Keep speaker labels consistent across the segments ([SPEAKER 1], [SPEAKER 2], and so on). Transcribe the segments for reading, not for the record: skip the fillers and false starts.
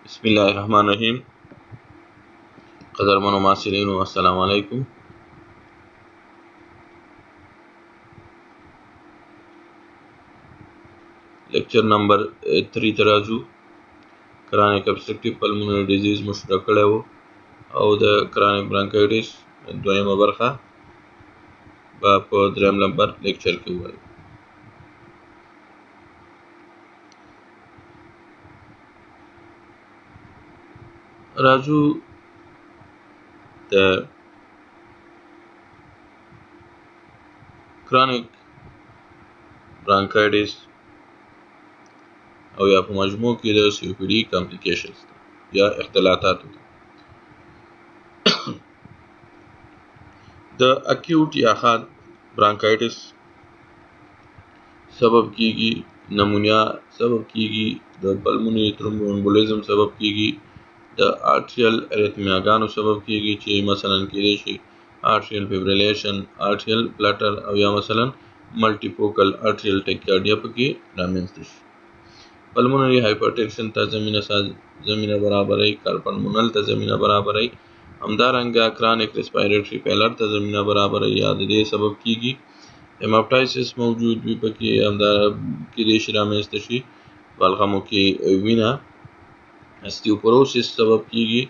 [SPEAKER 1] बिस्मिल्लाहिर्रहमानिर्रहीम। क़दरमन मासिरीन अस्सलामु अलैकुम। लेक्चर नंबर 3 तराजू क्रानिक ऑब्स्ट्रक्टिव पल्मोनरी डिजीज़ मुश्तरक कړی و او د کرانیک برانکایټس دویمه برخه به په دریم نمبر لیکچر کې وایو. راجو د کرانیک برانکایټس او یا په مجموع کې د سی او پی ډي کمپلیکیشنز یا اختلاطات د اکیوټ یا حاد برانکایټس سبب کیږي، نمونیا سبب کیږي، د پلمونری ترومبومبولیزم سبب کیږي، د آرټریل اریتمیاګانو سبب کیږي چې مثلا کېدای شي آرټریل فیبریلیشن، آرټریل فلټر او یا مثلا ملټي فوکل آرټریل ټیکارډیا پکې رامنځته شي. پلمونری هایپرټنشن ته زمینه برابرای، کارپلمونل ته زمینه برابرای، همدارنګه کرانیک ریسپایریټری فیلر ته زمینه برابرای یا د دې سبب کیږي. هیماپټایسس موجود وي پکې، همدا کېدای شي رامنځته شي. بلغمو کې وینه استیوپوروسس سبب کیږي،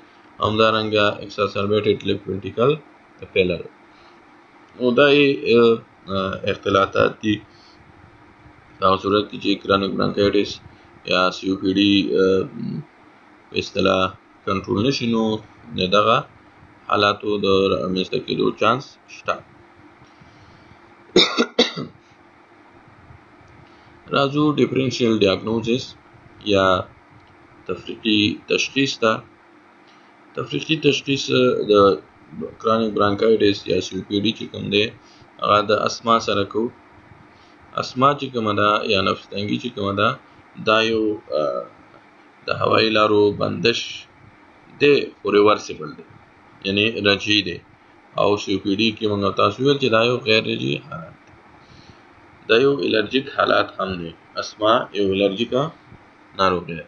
[SPEAKER 1] همدارنګه ایکساسربیټډ لیفټ وینټریکل فیلر. نو دا اختلاطات دي په صورت کې چې کرانیک برانکایټس یا سی او پی ډي په اصطلاح کنټرول نشي، نو دغه حالاتو د رامنځته کېدو چانس شته. راځو ډیفرنشیل ډیاګنوزس یا تفریقی تشخیص ته. تفریقی تشخیص د کرانیک برانکایټس یا سی او پی ډي چې کوم دی هغه د اسما سره کوو. اسما چې کومه ده یا نفس تنګي چې کومه ده، دا یو د هوایي لارو بندش دی خو ریورسیبل دی، یعنی رجعي دی. او سی او پی ډي کې موږ تاسو ویل چې دا یو غیر رجعي حالت دی، دا یو الرجیک حالات هم دی. اسما یو الرجیکا ناروغي ده.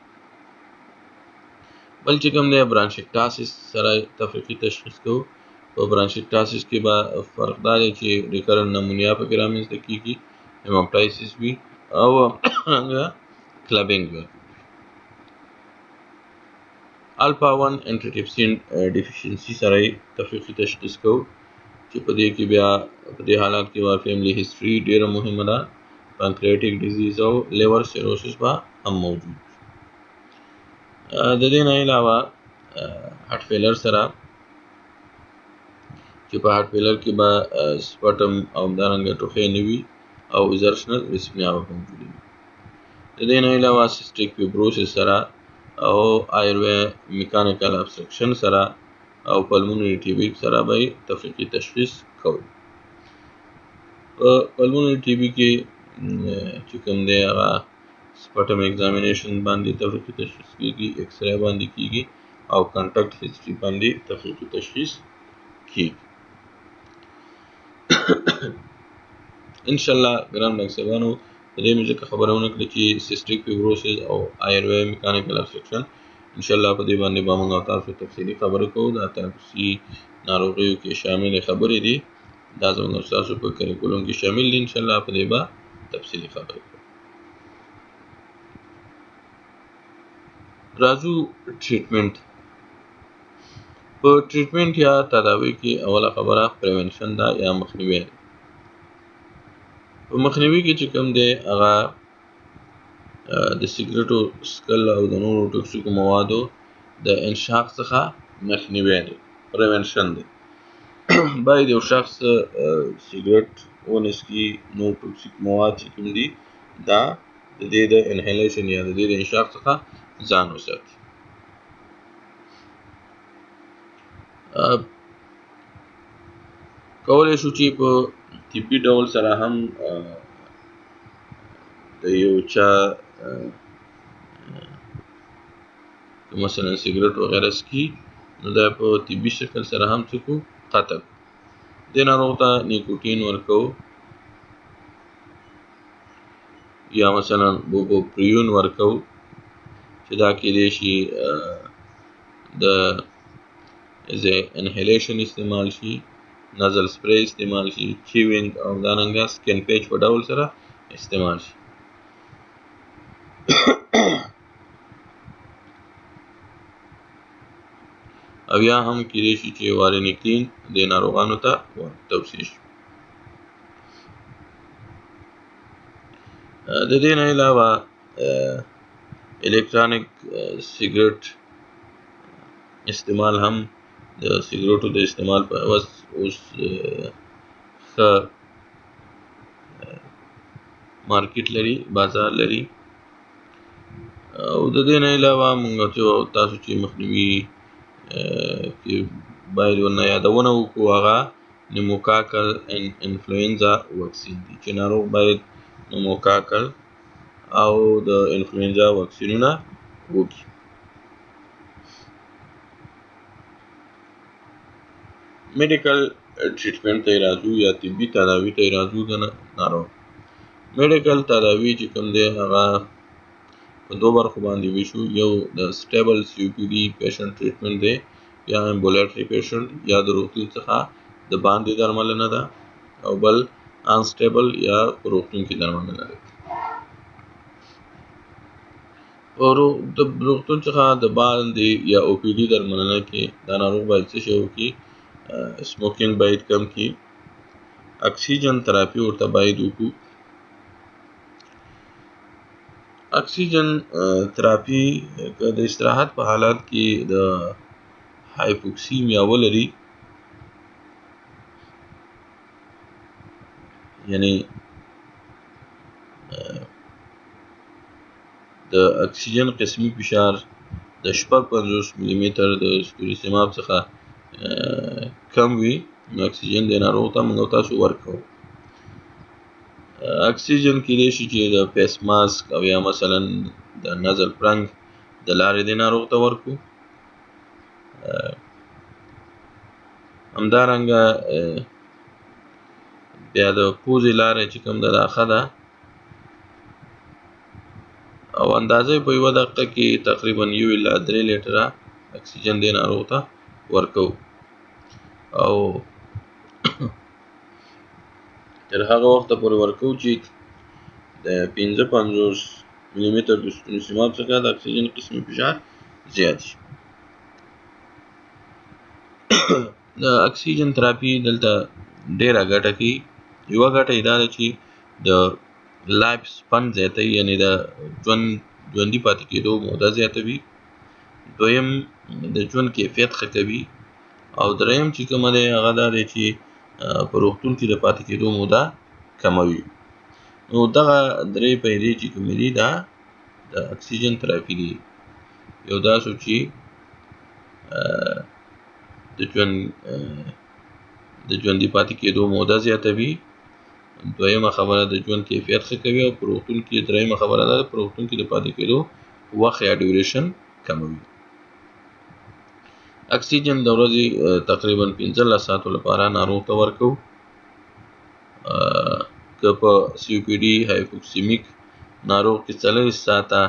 [SPEAKER 1] بل چې کوم دی برانشیکټاسس سره تفریقي تشخیص کوو. په برانشیکټاسس کې به فرق دا دی چې ریکرنټ نمونیا پکې رامنځته کیږي، هیماپټایسس وي او کلبینګ وي. الفا 1 انټیټریپسین ډیفیشنسي سره تفریقي تشخیص کوو چې په دې کې بیا په دې حالات کې به فیملی هیستوري ډیره مهمه ده. پانکریاټیک ډیزیز او لیور سیروسس به هم موجود. د دې نه علاوه هارت فیلر سره چې په هارت فیلر کې به سپټم او همدارنګه ټوخی نه وي او ایزرشنل ریسپنیا به موجود وي. د دې نه علاوه سیسټیک فیبروسس سره او آیروي میکانیکل ابسټرکشن سره او پلمونری ټي بي سره به تفریقي تشخیص کوو. په پلمونری ټي بي کې چې کوم دی هغه سپټم ایگزامینیشن باندې تفریقي تشخیص کیږي، ایکس رے باندې کیږي او کانټیکټ هیستوري باندې تفریقي تشخیص کیږي. ان شاء الله ګران مکسبانو د دې مې ځکه خبرونه کړې چې سیسټیک فیبروسس او آیروي میکانیکل ابسټرکشن ان شاء الله په دې باندې به موږ تاسو تفصیلی خبرې کوو. دا تنفسي ناروغیو کې شامل خبرې دي، دا زموږ تاسو په کریکولم کې شامل دي. ان شاء الله په دې به تفصیلی خبرې کوو. راځو ټریټمنټ. په ټریټمنټ یا تداوی کې اوله خبره پریونشن ده یا مخنیوی ده. په مخنیوي کې چې کوم دی هغه د سیګریټو سکل او د نورو ټوکسیکو موادو د انشاق څخه مخنیوی دی، پریونشن دی. باید یو شخص سیګریټ ونسکي، نور ټوکسیک مواد چې کوم دي دا د دې د انهیلیشن یا د دې د انشاق څخه ځان وساتي. کولی شو چې په طبي ډول سره هم د یو چا مثلا سیګریټ وغیره سکي، نو دا په طبي شکل سره هم څه کو قطع کو. دې ناروغ ته نیکوټین ورکو یا مثلا بوبوپریون ورکو چې دا کېدای شي د انهیلیشن استعمال شي، نزل سپری استعمال شي، چیوینګ او دارنګه سکن پیچ په ډول سره استعمال شي. او یا هم کېدای شي چې وارنیکلین د ناروغانو ته توصیه شي. د دې نه علاوه الکترونیک سیګریټ استعمال هم د سیګریټو د استعمال په عوض اوس ښه مارکیټ لري، بازار لري. او د دې نه علاوه موږ تاسو چې مخنیوي کې باید ورنه یادونه وکړو هغه نیموکاکل انفلوئنزا واکسین دی چې ناروغ باید نیموکاکل او د انفلوئنزا واکسینونه وکړي. میډیکل ټریټمنټ ته راځو یا طبي تداوي ته راځو د ناروغ. میډیکل تداوي چې کوم دی هغه په دوه برخو باندې ویشو. یو د سټیبل سی او پی ډي پیشنټ ټریټمنټ دی یا امبولیټري پیشنټ یا د روغتون څخه د باندې درملنه ده، او بل انسټیبل یا روغتون کې درملنه ده. او د روغتون څخه د باندې یا او پی ډي درملنه کې دا ناروغ باید څه شی وکړي؟ سموکینګ باید کم کړي، اکسیجن تراپي ورته باید وکړو. اکسیجن تراپي د استراحت په حالات کې د هایپوکسیمیا ولري، یعنی د اکسیجن قسمی فشار د 56 ملي متر د سټوریسیماب څخه کم وي، نو اکسیجن د ناروغ ته موږ تاسو ورکوو. اکسیجن کېدای شي چې د فیس ماسک او یا مثلا د نزل پرنګ د لارې د ناروغ ته ورکو. همدارنګه بیا د پوزې لاره چې کوم ده دا ښه ده، او اندازه په یوه دقیقه کې تقریبا 1 الی 3 لیټره اکسیجن د ناروغ ته ورکوو. او تر هغه وخته پورې ورکوو چې د 55 ملي متر د سټوریسیماب څخه د اکسیجن قسمي فشار زیات شي. د اکسیجن تراپي دلته ډیره ګټه کوي. یوه ګټه یې دا ده چې د لایف سپن زیاتوي، یعنی د ژوندي پاتې کېدو موده زیاتوي. دویم د ژوند کیفیت ښه کوي. او دریم چې کومه دی هغه دا دی چې په روغتون کې د پاتې کېدو موده کموي. نو دغه درې فایدې چې کومې دي دا د اکسیجن تراپي دي. یو دا شو چې د ژوندي پاتې کېدو موده زیاتوي. دویمه خبره د ژوند کیفیت ښه کوي. او په روغتون کې دریمه خبره دا ده په روغتون کې د پاتې کېدو وخت یا ډیوریشن کموي. اکسیجن د ورځې تقریبا 15 ساعتو لپاره ناروغ ته ورکوو. که په سی او پی ډي هایپوکسیمیک ناروغ کې 40 ساعته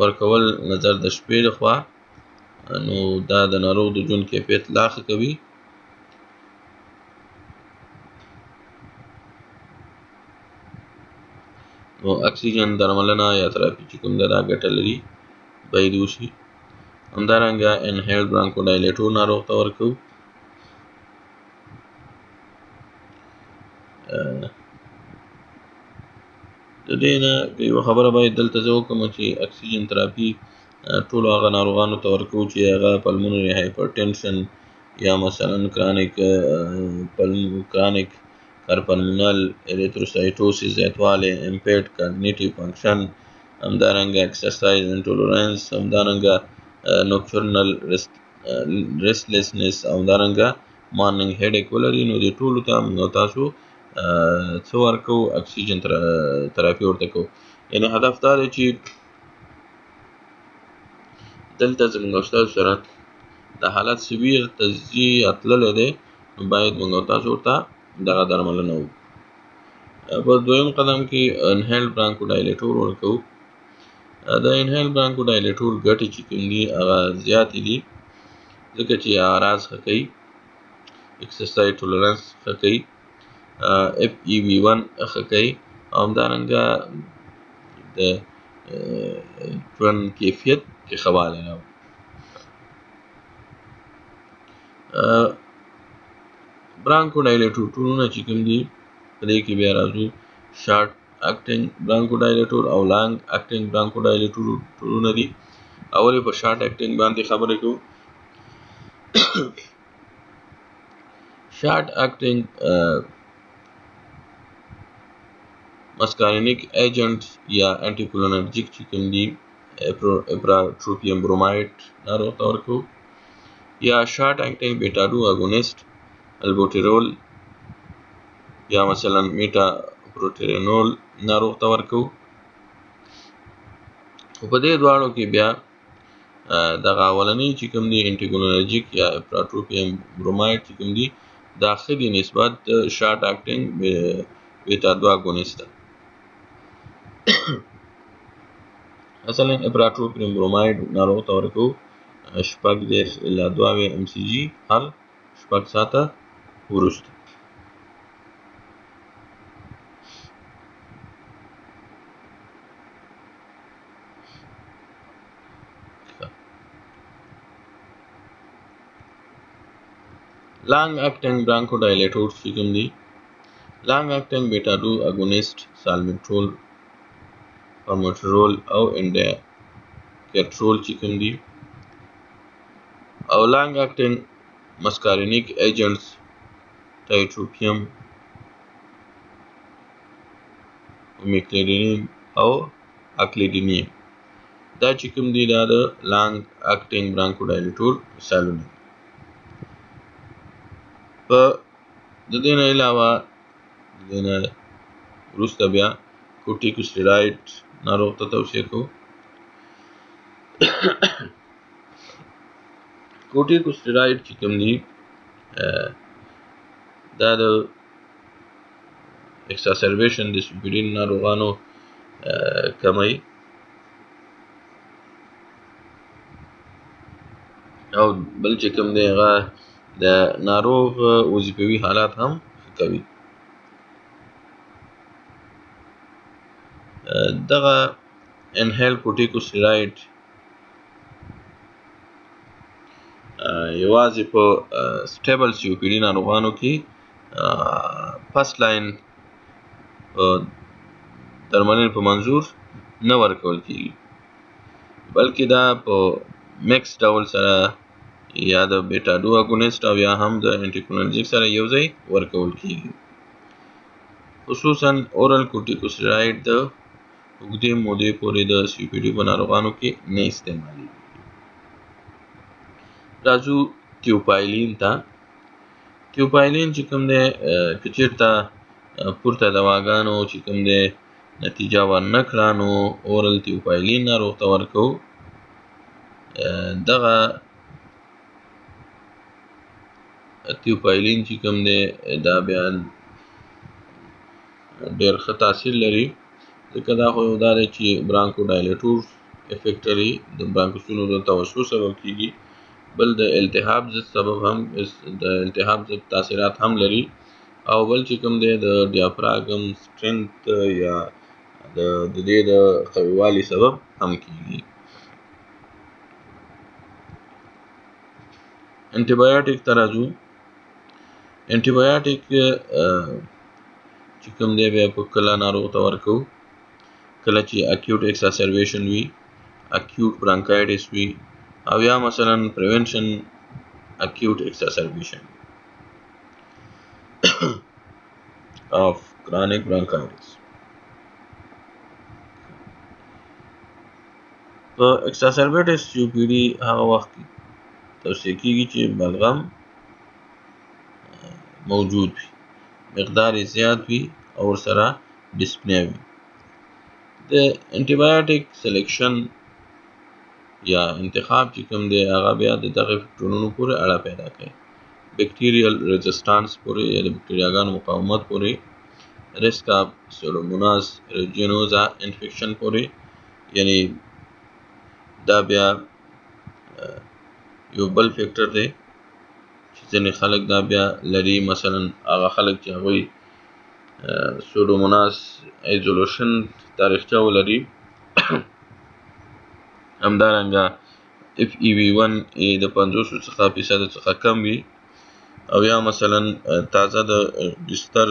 [SPEAKER 1] ورکول نظر د شپې لخوا، نو دا د ناروغ د ژوند کیفیت لا ښه کوي. نو اکسیجن درملنه یا تراپي چې کوم ده دا ګټه لري، باید وشي. همدارنګه انهیل برانکوډایلیټور ناروغ ته ورکوو. د دې نه یوه خبره باید دلته زه وکړم چې اکسیجن تراپي ټولو هغه ناروغانو ته ورکوو چې هغه پلمونري هایپرټنشن یا مثلا کرانیک کارپلمونل اریتروسایټوسس زیاتوالی، امپیرډ کاګنیټیو فنکشن، همدارنګه ایکسرسایز انټولرنس، همدارنګه نوکچورنل ریسټلیسنس، همدارنګه مارننګ هیډیک ولري. نو دې ټولو ته موږ تاسو څه ورکوو؟ اکسیجن تراپي ورته کوو. یعنې هدف دا دی چې دلته زموږ او ستاسو سره د حالت سویر ته ځي یا تللی دی، نو باید موږ او تاسو ورته دغه درملنه وکړو. په دویم قدم کې انهیل برانکوډایلیټور ورکوو. د انهیل برانکوډایلیټور ګټې چې کوم دي هغه زیاتې دي، ځکه چې اعراض ښه کوي، اکسرسایز ټولرنس ښه کوي، FEV1 ښه کوي، او همدارنګه د ژوند کیفیت کې ښه والی راوړي. برانکوډایلیټورونه چې کوم دي په دې کې بیا راځو شارټ اکټینګ برانکوډایلیټور او لانګ اکټینګ برانکوډایلیټورونه دي. اول په شارټ اکټینګ باندې خبرې کوو. شارټ اکټینګ مسکارینیک ایجنټ یا انټیکولینرجیک چې کوم دي اپراتروپیم برومایډ ناروغ ته ورکوو، یا شارټ اکټینګ بیټا 2 اګونیسټ البوټیرول یا مثلا میټا پروټرینول ناروغ ته ورکوو. په دې دواړو کې بیا دغه اولنی چې کوم دي انټیکولینرجیک یا اپراتروپیم برومایډ چې کوم دي دا ښه دي نسبت شارټ اکټینګ بیټا 2 اګونیسټ ته. مثلا اپراتروپیم برومایډ ناروغ ته ورکوو 6 الی 2 mcg هر 6 ساعته وروسته. لانګ اکټینګ برانکوډایلیټورز چې کوم دي لانګ اکټینګ بیټا 2 اګونیسټ سالمنټرول، فارموټرول او انډاکیټرول چې کوم دي، او لانګ اکټینګ مسکارینیک ایجنټس ټایټروپیم، اومیکلیډینیم او اکلیډینیم دا چې کوم دي دا د لانګ اکټینګ برانکوډایلیټور مثالونه دي. په د دې نه علاوه د دې نه وروسته بیا کورټیکوسټیراید ناروغ ته توصیه کوو. کورټیکوسټیراید چې کوم دي دا د اکساسربیشن د سپیډین ناروغانو کموي او بل چې کوم دی هغه د ناروغ وظیفوي حالات هم ښه کوي. دغه انهیل کورټیکوسټیراید یوازې په سټیبل COPD ناروغانو کې فرست لاین درملنې په منظور نه ورکول کېږي، بلکې دا په میکس ډول سره یا د بیټا 2 اګونیسټ او یا هم د انټیکولینرجیک سره یو ځای ورکول کېږي. خصوصا اورل کورټیکوسټیراید د اوږدې مودې پورې د COPD په ناروغانو کې نه استعمالیږي. راځو تیوپایلین ته. تیوپایلین چې کوم دی که چېرته پورته دواګانو چې کوم دی نتیجه ورنه کړه نو اورل تیوپایلین ناروغ ته ورکوو. دغه تیوپایلین چې کوم دی دا بیا ډېر ښه تاثیر لري، ځکه دا خو یو دا دی چې برانکوډایلیټور افیکټ لري، د برانکوسونو د توسع سبب کېږي، بل د التهاب ضد سبب هم د التهاب ضد تاثیرات هم لري، او بل چې کوم دی د ډیافراګم سټرنث یا د دې د قوي والي سبب هم کېږي. انټي بایوټیک ته راځو. انټي بایوټیک چې کوم دی بیا په کله ناروغ ته ورکوو کله چې اکیوټ ایکساسربیشن وي، اکیوټ برانکایټس وي، او یا مثلا پریونشن اکیوټ ایکساسربیشن of chronic bronchitis. په exacerbated COPD هغه وخت کې توصیه کېږي چې بلغم موجود وي، مقدار یې زیات وي او ورسره ډسپنیا وي. د انټي بایوټیک سلیکشن یا انتخاب چې کوم دی هغه بیا د دغه فکټورونو پورې اړه پیدا کوي، بیکټیریل ريزسټانس پورې یا د بکټریاګانو مقاومت پورې، ریسک اف سودوموناس ایریجینوزا انفیکشن پورې، یعنی دا بیا یو بل فیکټر دی چې ځینې خلک دا بیا لري، مثلا هغه خلک چې هغوی سودوموناس ایزولوشن تاریخچه ولري. همدارنګه FEV1 د 50% څخه کم وي، او یا مثلا تازه د بستر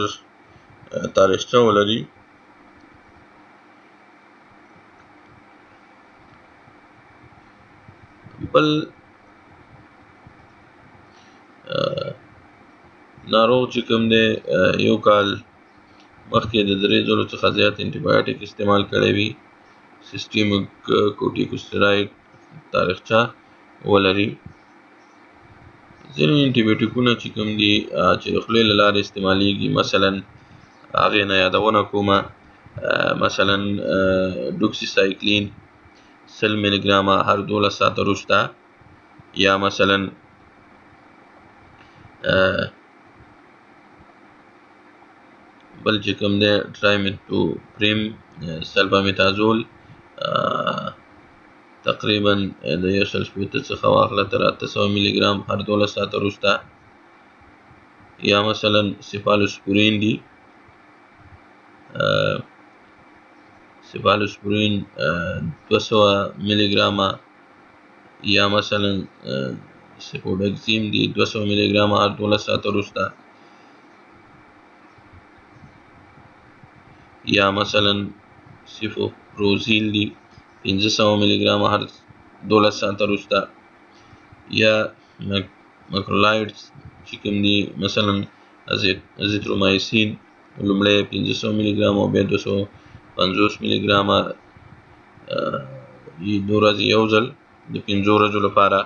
[SPEAKER 1] تاریخچه ولري. بل ناروغ چې کوم دی یو کال مخکې د 3 ځلو څخه زیات انټي بایوټیک استعمال کړی وي، سیسټیمک کورټیکوسټیراید تاریخچه ولري. ځینې انټي بایوټیکونه چې کوم دي چې د خولې له لارې استعمالیږي، مثلا هغې نه یادونه کومه مثلا ډوکسیسایکلین 100 ملي ګرامه هر 12 ساعته وروسته، یا مثلا بل چې کوم دی ټرایمتوپریم سلبامیتازول تقریبا د 160 څخه واخله تر 800 ملي ګرام هر 12 ساعته وروسته، یا مثلا سیفالوسپورین دی سیفالوسپورین 200 ملي ګرامه، یا مثلا سیفوډکسیم دی 200 ملي ګرامه هر 12 ساعته وروسته، یا مثلا سیفوپروزیل دی 500 ملي ګرامه هر 12 ساعته وروسته، یا مکرولایډز چې کوم دي مثلا ازیترومایسین لومړی 500 ملي ګرامه او بیا 250 ملي ګرامه د ورځې یو ځل د 5 ورځو لپاره،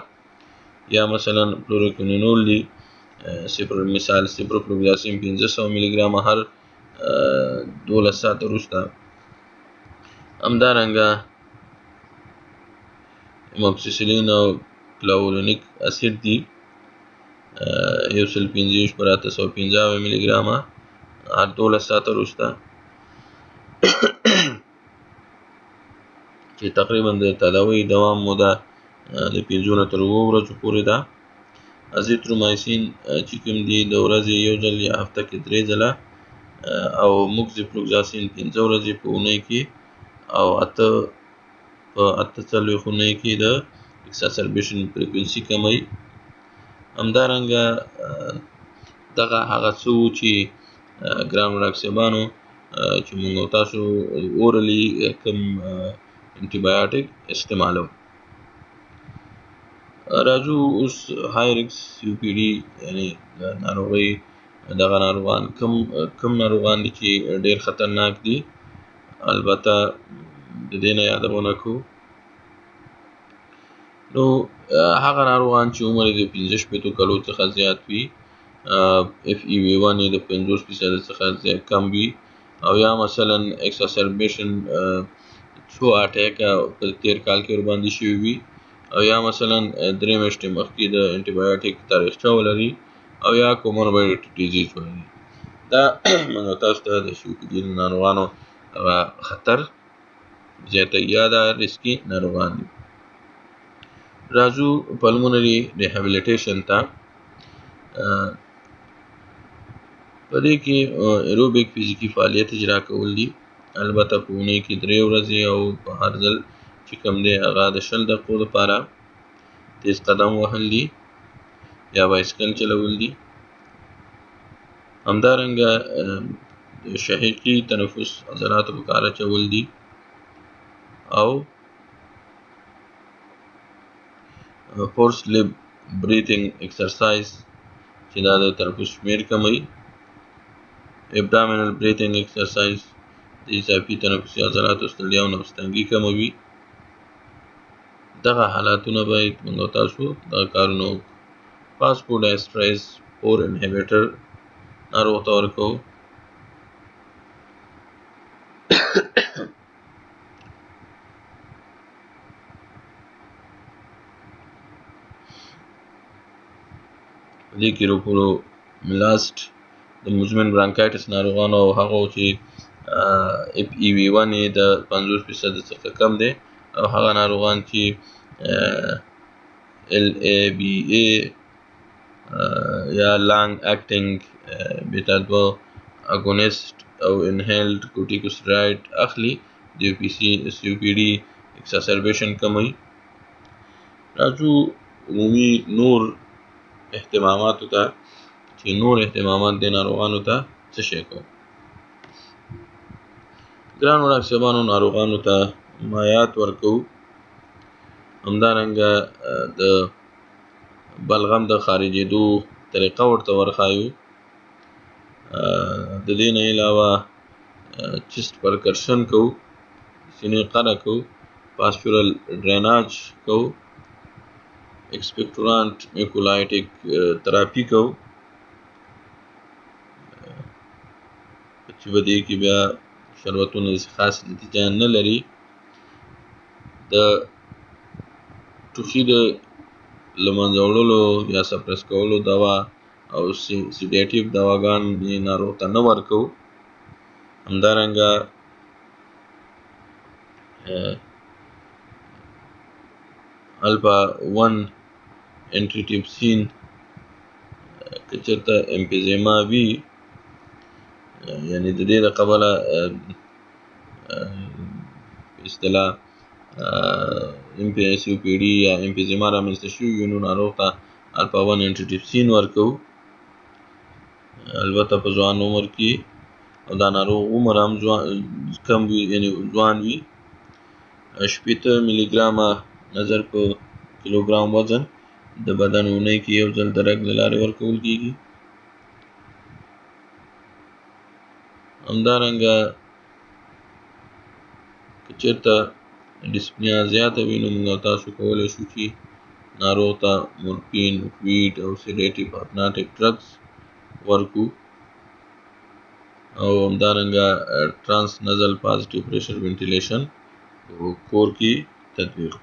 [SPEAKER 1] یا مثلا فلوروکینینول دی مثال سیپروفلوکساسین 500 ملي ګرامه هر 12 ساعته وروسته. همدارنګه اموکسیسیلین او کلاولونیک اسید دی 125/850 ملي ګرامه هر 12 ساعته وروسته، چې تقریبا د تداوی دوام موده د 5 نه تر 7 ورځو پورې ده. ازیترومایسین چې کوم دی د ورځې یو ځل یا هفته کې 3 ځله، او موکسیفلوکساسین 5 ورځې په اونۍ کې، او 8 په 48 اونۍ کې د اکساسربیشن فریکوینسي کموي. همدارنګه دغه هغه څه وو چې ګران راکسیبانو چې موږ او تاسو اورلی کوم انټي بایوټیک استعمالو. راځو اوس های ریکس COPD یعنی ناروغۍ دغه ناروغان کم ناروغان دي چې ډیر خطرناک دي. البته د دې نه یادونه کوو نو هغه ناروغان چې عمر یې د 15 کالو څخه زیات وي، FEV1 یې د 50% څخه زیات کم وي، او یا مثلا اکساسربیشن څو اټیکه په تیر کال کې ورباندې شوي وي، او یا مثلا 3 میاشتې مخکې د انټي بایوټیک تاریخچه ولري، او یا کوموربیډ ډیزیز ولري. دا موږ تاسو ته د COPD ناروغانو خطر زیاتوي یا د ریسکي ناروغان دي. راځو پلمونري ریهابیلیټیشن ته. په دې کې ایروبیک فزیکي فعالیت اجرا کول دي، البته په اونۍ کې 3 ورځې، او په هر ځل چې کوم دی هغه د 20 دقیقو لپاره تیز قدم وهل دي یا بایسکل چلول دي. همدارنګه د شهیقي تنفس عضلاتو په کار اچول دي، او فورس لب بریتنګ ایکسرسایز چې دا د تنفس شمیر کموي. ابډامینل بریتنګ ایکسرسایز د اضافي تنفسي عضلاتو ستړیا او نفس تنګي کموي. دغه حالاتونه باید موږ تاسو دغه کارونه فاسفوډایسترایز 4 انهیبیټر ناروغ ته ورکوو. په دې کې روپورومیلاست د مزمن برانکایټس ناروغانو او هغو چې FEV1 یې د 50% څخه کم دی، او هغه ناروغان چې LABA یا لانګ اکټینګ بیتا 2 اګونست او انهیلډ کورټیکوستراید اخلي د COPD اکساسربیشن کموي. راځو عمومي نور اهتماماتو ته چې نور اهتمامات د ناروغانو ته څه شی کوي. ګرانو ډاکټر صاحبانو ناروغانو ته مایعات ورکوو، همدارنګه د بلغم د خارجېدو طریقه ورته ورښایو. د دې نه علاوه چست پرکرشن کوو، سینې قره کوو، پاسچورل ډریناج کوو، ایکسپیکټورانټ میکولایټیک تراپي کوو چې په دې کې بیا شربتونه خاص نتیجه نه لري. د ټوخي د له منځه وړلو یا سپرس کولو دوا او سیډیټیو دواګانې ناروغ ته نه ورکوو. همدارنګه الفا 1 انټیټیپسین که چېرته امفیزیما وي، یعنې د دې د قبله په اصطلاح COPD یا امفیزیما رامنځته شوي وي، نو ناروغ ته الفا 1 انټیټیپسین ورکوو. البته په ځوان عمر کې او دا ناروغ عمر هم کم وي، یعنې ځوان وي. 80 ملي ګرامه نظر په کیلوګرام وزن د بدن اونۍ کې یو ځل د رګ له لارې ورکول کېږي. همدارنګه که چېرته ډسپنیا زیاته وي، نو موږ تاسو کولی شو چې ناروغ ته مورفین، اوپیویډ او سیډیټیو هپناټک ډرګز ورکو، او همدارنګه ټرانس نزل پازیټیو پریشر وینټیلیشن کور کې تطبیق.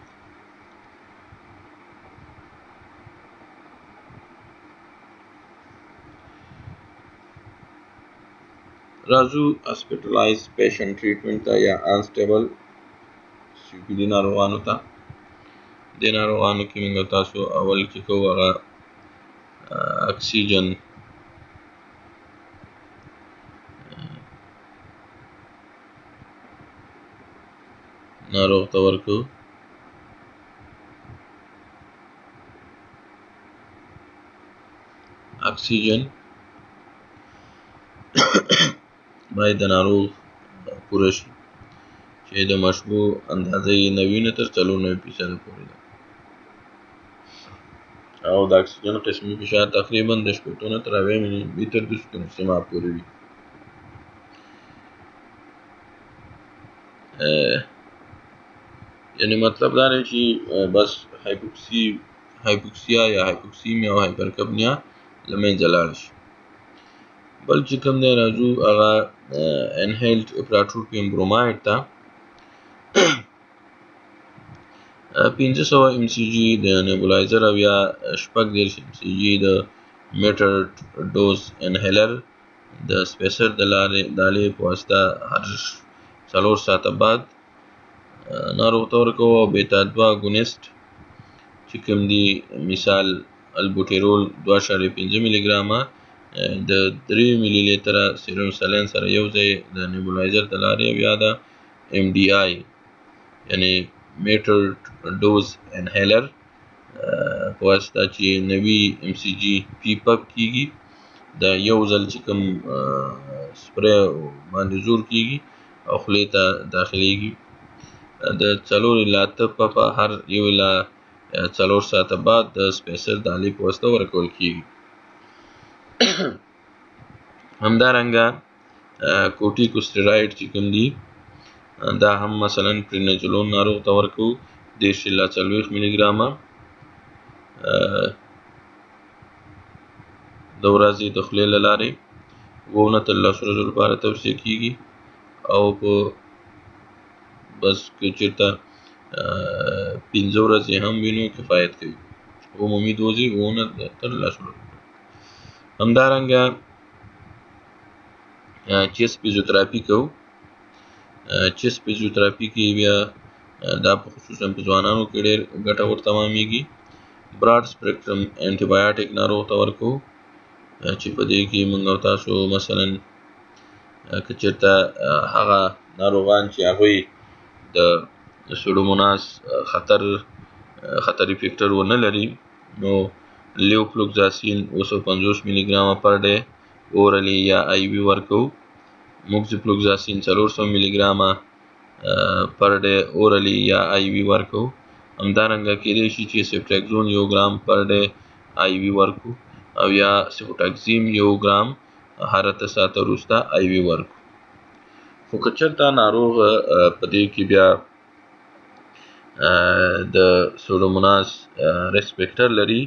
[SPEAKER 1] راځو هاسپیټلایز پیشنټ ټریټمنټ ته یا انسټیبل COPD ناروغانو ته. دې ناروغانو کې موږ تاسو اول کې کوو هغه اکسیجن ناروغ ته ورکوو. اکسیجن باید د ناروغ پوره شي چې د مشبوع اندازه یې 90 نه تر 94% پورې ده، او د اکسیجن قسمي فشار تقریبا د 80 نه تر 90 ملي متر د سکون سیما پورې وي. یعنی مطلب دا دی چې بس هایپوکسیا یا هایپوکسیمیا او هایپرکپنیا له منځه لاړ شي. بل چې کوم دی راځو هغه انهیلډ پراټروپیم بروماید ته 500 mcg د نیبولایزر او یا 30 mcg د میټر ډوز انهیلر د سپیسر د لارې په واسطه هر 4 ساعته بعد ناروغ ته ورکوو. او بیتا 2 اګونست چې کوم دي مثال البوټیرول 2.5 ملي ګرامه د 3 ملي لیتره سیروم سلین سره یو ځای د نیبولایزر د لارې او یا د MDI یعنی میټر ډوز انهیلر په واسطه چې 90 mcg پی پک کیږي. دا یو ځل چې کوم سپری باندې زور کیږي او خولې ته داخلیږي. د 4 الی 8 پفه هر 1 الی 4 ساعته بعد د سپیسر د آلې په واسطه ورکول کیږي. همدارنګه کورټیکوستیرایډ چې کوم دي دا هم مثلا پرینزولون ناروغ ته ورکوو 10 الی 40 ملي ګرامه د ورځې د خولې له لارې 2 تر 10 ورځو لپاره توصیه کیږي. او په بس که چېرته 15 ورځې هم وي نو کفایت کوي. عمومي دوز یې 2 تر 10 ورځو. همدارنګه چیست فیزیوتراپي کوو. چیست فیزیوتراپي کې بیا دا په خصوصا په ځوانانو کې ډېر ګټور تمامېږي. براډ سپیکټرم انټي بایوټیک ناروغ ته ورکوو چې په دې کې موږ او تاسو مثلا که چېرته هغه ناروغان چې هغوی د سوډوموناس خطري فیکټر ونه لري نو لیوفلوکزاسین 250 ملي ګرامه پر ډے اورلی یا آی وي ورکوو. موکسیفلوکزاسین 400 ملي ګرامه پر ډے اورلی یا آی وي ورکوو. همدارنګه کېدای شي چې سیفټریکزون 1 ګرام پر ډے آی وي ورکوو او یا سیفوټاکزیم 1 ګرام هر 8 ساعته وروسته آی وي ورکوو. خو که چېرته ناروغ په دې کې بیا د سوډوموناس ریسک فیکټر لري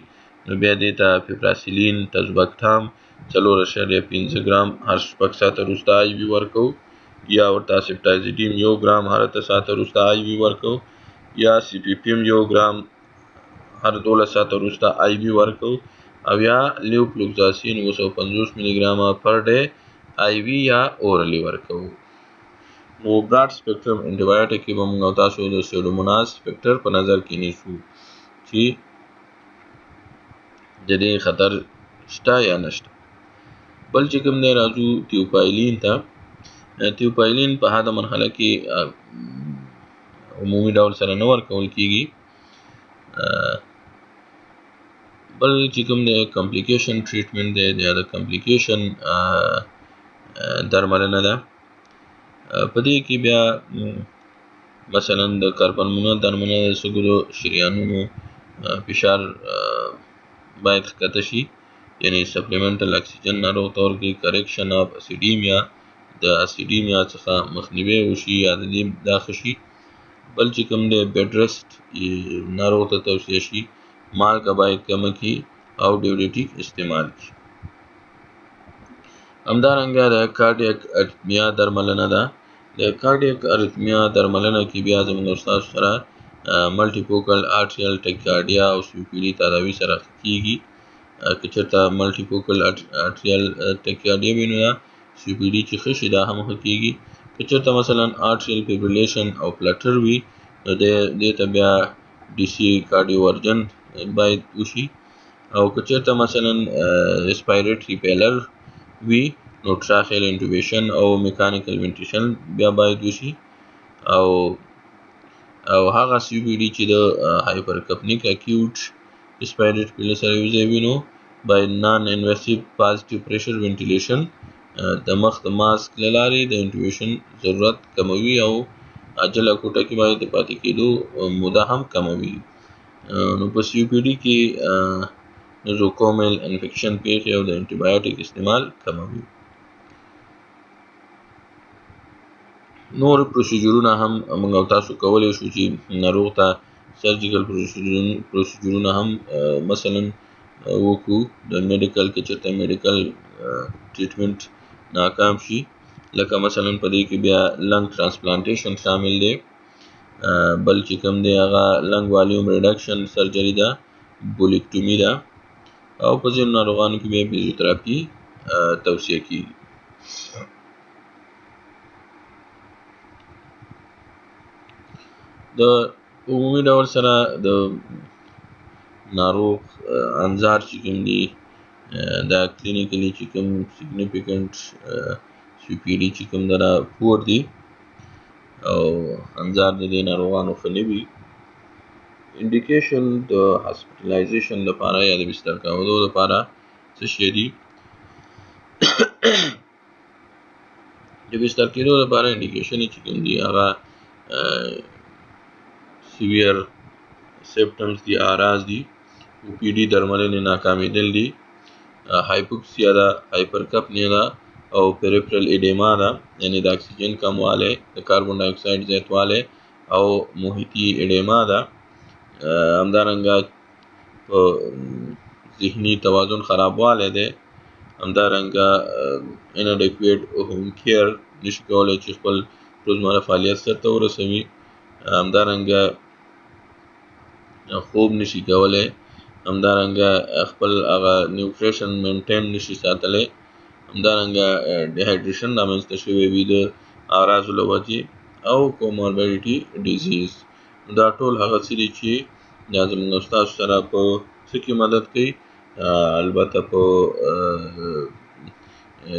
[SPEAKER 1] نو بیا دې ته پیپراسیلین تزوبکتام 4.5 ګرام هر 6 ساعته وروسته آی وي ورکوو یا ورته سیفټازیډیم 1 ګرام هر 8 ساعته وروسته آی وي ورکوو یا سی پی پی ایم 1 ګرام هر 12 ساعته وروسته آی وي ورکوو او یا لیوفلوکزاسین 250 ملي ګرامه پر ډے آی وي یا اورلی ورکوو. نو براډ سپیکټرم انټي بایوټیک کې به موږ او تاسو د سوډوموناس فیکټر په نظر کې نیسو چې د دې خطر شته یا نشته. بل چې کوم دی راځو تیوپایلین ته. تیوپایلین په هغه مرحله کې عمومي ډول سره نه ورکول کېږي. بل چې کوم دی کمپلیکیشن ټریټمنټ دی یا د کمپلیکیشن درملنه ده. په دې کې بیا مثلا د کارپلمونر درملنه د سږو شریانونو فشار باید ښکته شي یعنی سپلیمنټل اکسیجن ناروغ ته ورکړي. کریکشن اف اسیډیمیا د اسیډیمیا څخه مخنیوی وشي یا د دې دا ښه شي. بل چې کوم دی بیډ ریسټ ناروغ ته توصیه شي. مالګه باید کمه کړي او ډیورېټیک استعمال کړي. همدارنګه د کارډیاک ارتمیا درملنه ده. د کارډیاک ارتمیا درملنه کې بیا زموږ استاد سره ملټي فوکل آرټریل ټیکارډیا او سی پی ډي تداوی سره کیږي. که چېرته ملټي فوکل آرټریل ټیکارډیا وي نو سی پی ډي چې ښه شي دا هم ښه کیږي. که چېرته مثلا آرټریل فیبریلیشن او فلټر وي نو دې ته بیا ډي سی کارډیوورجن باید وشي. او که چېرته مثلا ریسپایریټري فیلر وي نو ټراخیل انټوبیشن او میکانیکل وینټیشن بیا باید وشي. او هغه سی پی ډي چې د هایپرکپنیک اکیوټ ریسپایریټري فیلر سره یوځای وي نو باید نان انویسیو پازیټیو پریشر وینټیلیشن د مخ د ماسک له لارې د انټوبیشن ضرورت کموي او عاجله کوټه کې باید د پاتې کېدو موده هم کموي. نو په سی پی ډي کې نوزوکومیل انفیکشن پیښې او د انټي بایوټیک استعمال کموي. نور پروسیجرونه هم موږ او تاسو کولی شو چې ناروغ ته سرجیکل پروسیجرونه هم مثلا وکړو. د میډیکل که چېرته میډیکل ټریټمنټ ناکام شي لکه مثلا په دې کې بیا لنګ ټرانسپلانټیشن شامل دی. بل چې کوم دی هغه لنګ والیوم ریډکشن سرجري ده، بولیکټومي ده او په ځینو ناروغانو کې بیا فزیوتراپي توصیه کیږي. د عمومي ډول سره د ناروغ انظار چې کوم دي دا کلینیکلی چې کوم سیګنیفیکنټ سی پی ډي چې کوم دا پور دي او انظار د دې ناروغانو ښه نه وي. انډیکیشن د هاسپټلایزیشن لپاره یا د بستر کېدو لپاره څه شی دي؟ د بستر کېدو لپاره انډیکیشن چې کوم دي هغه سیویر سیمپټمز دي، اعراض دي. او پی ډي درملنې ناکامېدل دي، هایپوکسیا ده، هایپرکپنیا ده او پیریفرل ایډیما ده یعنی د اکسیجن کموالی، د کاربن ډای اکساید زیاتوالی او محیطي ایډیما ده. همدارنګه په ذهني توازن خرابوالی دی. همدارنګه انډیکویټ هوم کیر نشي کولی چې خپل روزمره فعالیت سرته ورسوي. همدارنګه خوب نشي کولی. همدارنګه خپل هغه نیوټریشن مینټین نشي ساتلی. همدارنګه ډیهایډریشن رامنځته شوی وي د اعراضو له وجې او کوموربیډیټي ډیزیز دا ټول هغه څه دي چې دا زموږ ستاسو سره په څه کې مدد کوي، البته په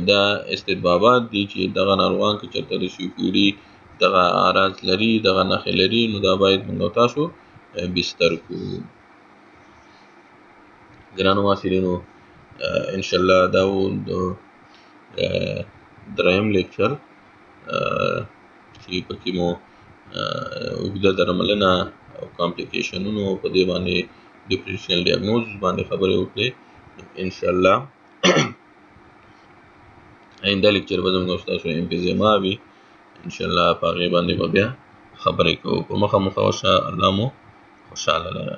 [SPEAKER 1] دا استطبابات دي چې دغه ناروغان که چېرته د COPD دغه اعراض لري، دغه نښې لري، نو دا باید موږ او تاسو بستر کړو. ګرانو محصلینو، انشاءالله دا و د دریم لیکچر چې پکې مو اوږده درملنه او کامپلیکیشنونو په دې باندې ډیفرنشیل ډیاګنوز باندې خبرې وکړې. انشاءالله آینده لیکچر به زموږ ستاسو امفیزیما وي، انشاءالله په هغې باندې به بیا خبرې کوو. په مخه مو ښه وشه، الله مو خوشحاله لره.